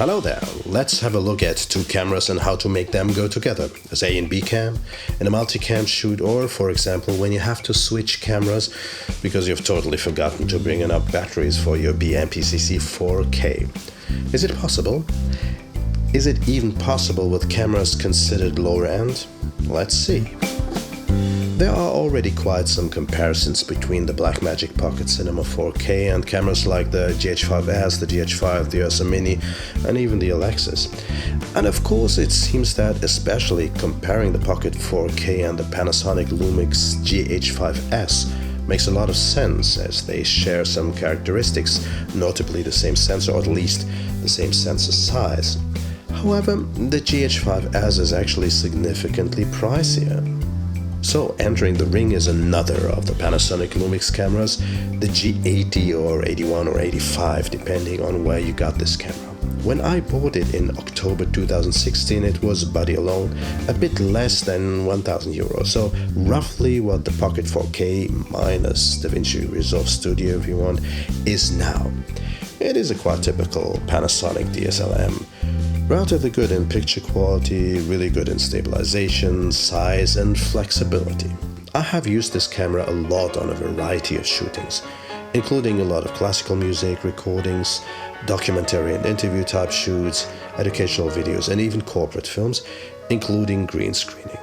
Hello there, let's have a look at two cameras and how to make them go together, as A and B cam, in a multicam shoot, or for example when you have to switch cameras because you've totally forgotten to bring enough batteries for your BMPCC 4K. Is it possible? Is it even possible with cameras considered lower end? Let's see. There are already quite some comparisons between the Blackmagic Pocket Cinema 4K and cameras like the GH5S, the GH5, the Ursa Mini, and even the Alexis. And of course it seems that especially comparing the Pocket 4K and the Panasonic Lumix GH5S makes a lot of sense, as they share some characteristics, notably the same sensor, or at least the same sensor size. However, the GH5S is actually significantly pricier. So entering the ring is another of the Panasonic Lumix cameras, the G80 or 81 or 85, depending on where you got this camera. When I bought it in October 2016, it was body alone, a bit less than 1,000 euros, so roughly what the Pocket 4K minus DaVinci Resolve Studio, if you want, is now. It is a quite typical Panasonic DSLM. Relatively good in picture quality, really good in stabilization, size and flexibility. I have used this camera a lot on a variety of shootings, including a lot of classical music recordings, documentary and interview type shoots, educational videos and even corporate films, including green screening.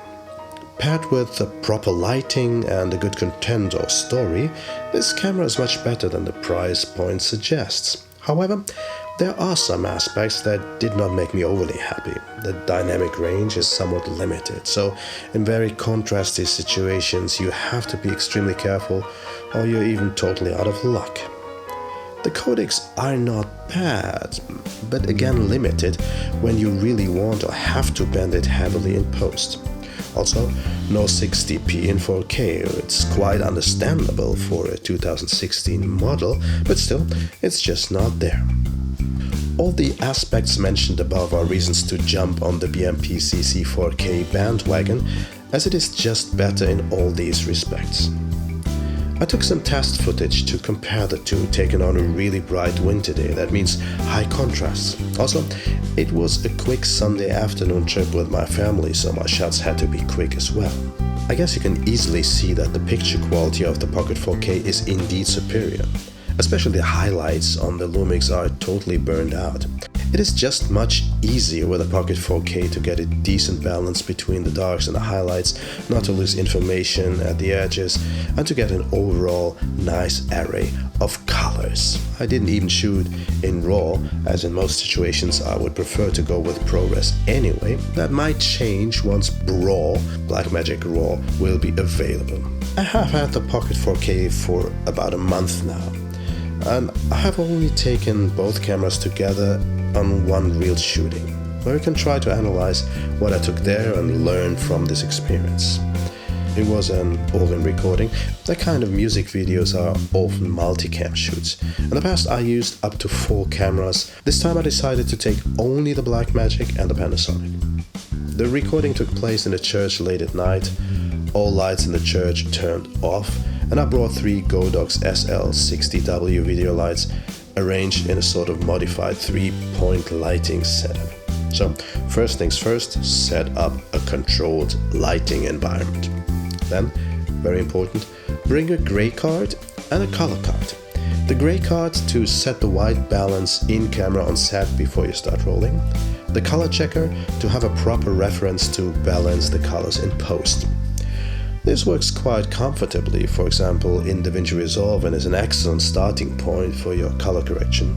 Paired with the proper lighting and a good content or story, this camera is much better than the price point suggests. However, there are some aspects that did not make me overly happy. The dynamic range is somewhat limited, so in very contrasty situations you have to be extremely careful or you're even totally out of luck. The codecs are not bad, but again limited when you really want or have to bend it heavily in post. Also, no 60p in 4K, it's quite understandable for a 2016 model, but still, it's just not there. All the aspects mentioned above are reasons to jump on the BMPCC 4K bandwagon, as it is just better in all these respects. I took some test footage to compare the two, taken on a really bright winter day, that means high contrast. Also, it was a quick Sunday afternoon trip with my family, so my shots had to be quick as well. I guess you can easily see that the picture quality of the Pocket 4K is indeed superior. Especially the highlights on the Lumix are totally burned out. It is just much easier with a Pocket 4K to get a decent balance between the darks and the highlights, not to lose information at the edges, and to get an overall nice array of colors. I didn't even shoot in RAW, as in most situations I would prefer to go with ProRes anyway. That might change once Blackmagic RAW will be available. I have had the Pocket 4K for about a month now, and I have only taken both cameras together on one real shooting, where we can try to analyze what I took there and learn from this experience. It was an organ recording. That kind of music videos are often multicam shoots. In the past I used up to 4 cameras. This time I decided to take only the Blackmagic and the Panasonic. The recording took place in a church late at night. All lights in the church turned off, and I brought 3 Godox SL60W video lights arranged in a sort of modified 3-point lighting setup. So first things first, set up a controlled lighting environment. Then, very important, bring a gray card and a color card. The gray card to set the white balance in camera on set before you start rolling. The color checker to have a proper reference to balance the colors in post. This works quite comfortably, for example, in DaVinci Resolve, and is an excellent starting point for your color correction.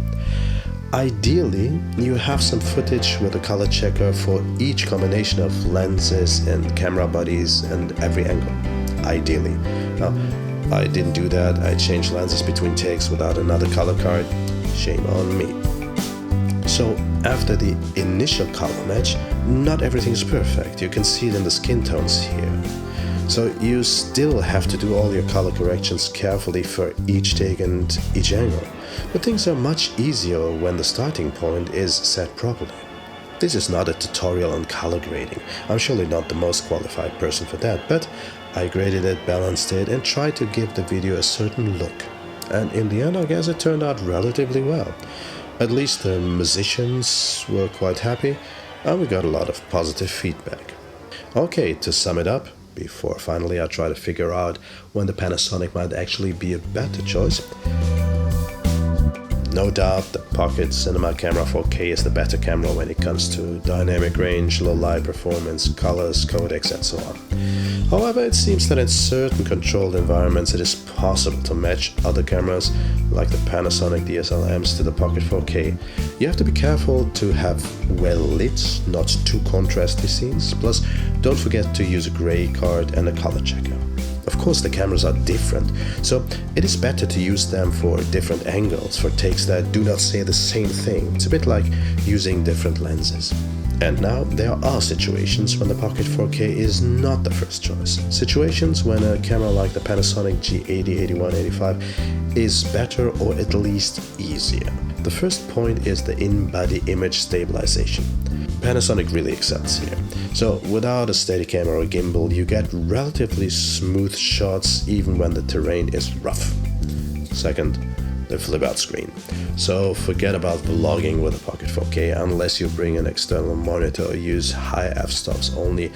Ideally, you have some footage with a color checker for each combination of lenses and camera bodies and every angle. Ideally. Now, I didn't do that. I changed lenses between takes without another color card. Shame on me. So, after the initial color match, not everything is perfect. You can see it in the skin tones here. So you still have to do all your color corrections carefully for each take and each angle. But things are much easier when the starting point is set properly. This is not a tutorial on color grading. I'm surely not the most qualified person for that, but I graded it, balanced it, and tried to give the video a certain look. And in the end, I guess it turned out relatively well. At least the musicians were quite happy, and we got a lot of positive feedback. Okay, to sum it up, before finally I try to figure out when the Panasonic might actually be a better choice. No doubt the Pocket Cinema Camera 4K is the better camera when it comes to dynamic range, low light performance, colors, codecs and so on. However, it seems that in certain controlled environments it is possible to match other cameras like the Panasonic DSLMs to the Pocket 4K. You have to be careful to have well lit, not too contrasty scenes, plus don't forget to use a gray card and a color checker. Of course, the cameras are different, so it is better to use them for different angles, for takes that do not say the same thing. It's a bit like using different lenses. And now, there are situations when the Pocket 4K is not the first choice. Situations when a camera like the Panasonic G80, 81, 85 is better or at least easier. The first point is the in-body image stabilization. Panasonic really excels here. So without a Steadicam or a gimbal, you get relatively smooth shots even when the terrain is rough. Second, the flip-out screen. So forget about vlogging with a Pocket 4K unless you bring an external monitor or use high f-stops only.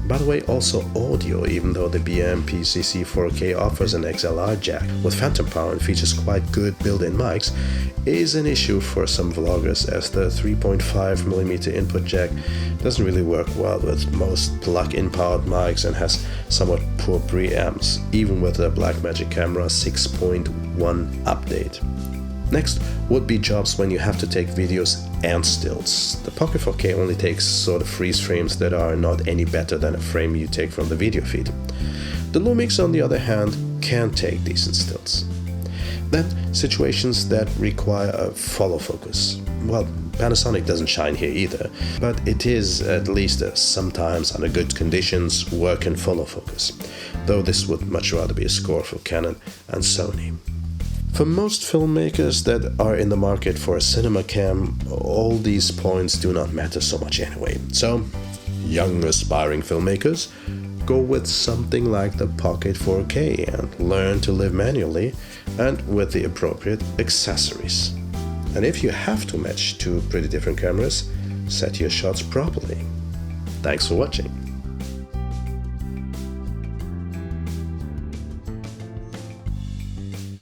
By the way, also audio, even though the BMPCC 4K offers an XLR jack with phantom power and features quite good built-in mics, is an issue for some vloggers as the 3.5mm input jack doesn't really work well with most plug-in powered mics and has somewhat poor preamps, even with the Blackmagic Camera 6.1 update. Next would be jobs when you have to take videos and stills. The Pocket 4K only takes sort of freeze frames that are not any better than a frame you take from the video feed. The Lumix, on the other hand, can take decent stills. Then, situations that require a follow focus. Well, Panasonic doesn't shine here either, but it is at least sometimes under good conditions work in follow focus, though this would much rather be a score for Canon and Sony. For most filmmakers that are in the market for a cinema cam, all these points do not matter so much anyway. So, young aspiring filmmakers, go with something like the Pocket 4K and learn to live manually and with the appropriate accessories. And if you have to match two pretty different cameras, set your shots properly. Thanks for watching.